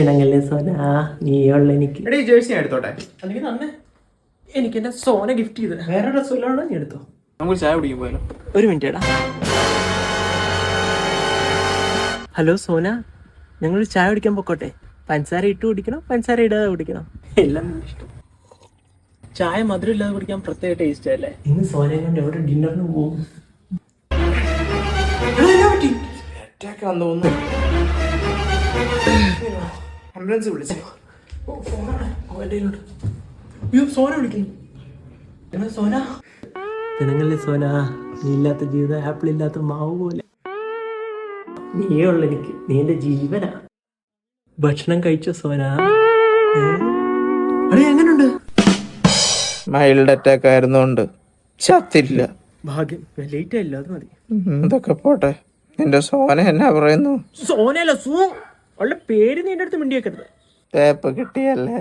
ഇണങ്ങല്ലേ സോന, നീയുള്ള എനിക്ക്. എടീ ജേഴ്സി ഞാൻ എടുത്തോട്ടെ? അല്ലെങ്കിൽ തന്നെ എനിക്ക് എന്റെ സോന ഗിഫ്റ്റ് ചെയ്ത്. വേറെ ഡ്രസ് വല്ലതും നീ എടുത്തോ. നമുക്ക് ചായ കുടിക്കാൻ പോയാലോ? ഒരു മിനിറ്റ് എടാ. ഹലോ സോന, ഞങ്ങൾ ചായ കുടിക്കാൻ പൊക്കോട്ടെ? പഞ്ചസാര ഇട്ട് കുടിക്കണം, പഞ്ചസാര ഇടാതെ കുടിക്കണം, എല്ലാം ഇഷ്ടം. ചായ മധുരം ഇല്ലാതെ കുടിക്കാൻ പ്രത്യേക ടേസ്റ്റ് അല്ലേ? ഇന്ന് സോനയും കൊണ്ട് എവിടെ ഡിന്നറിന് പോകും? അറ്റാക്ക് ആണെന്ന് തോന്നുന്നു. ആംബുലൻസ് വിളിച്ചു. സോന വിളിക്കുന്നു. സോന, ജനങ്ങളെ സോന, നീ ഇല്ലാത്ത ജീവിതം ആപ്പിൾ ഇല്ലാത്ത മാവ് പോലെ. നീയേ ഉള്ള എനിക്ക്, നീ എന്റെ ജീവനാ. ഭക്ഷണം കഴിച്ചോ സോന? എങ്ങനുണ്ട്? മൈൽഡ് അറ്റാക്ക് ആയിരുന്നോണ്ട് ചത്തില്ല. ഭാഗ്യം, ലേറ്റ് ആയില്ല, അത് മതി. ഇതൊക്കെ പോട്ടെ, നിന്റെ സോന എന്നാ പറയുന്നു? സോനയല്ല, സൂ. അവളുടെ പേര് നീ എന്റെ അടുത്ത് മിണ്ടി വെക്കരുത്. തേപ്പ് കിട്ടിയല്ലേ?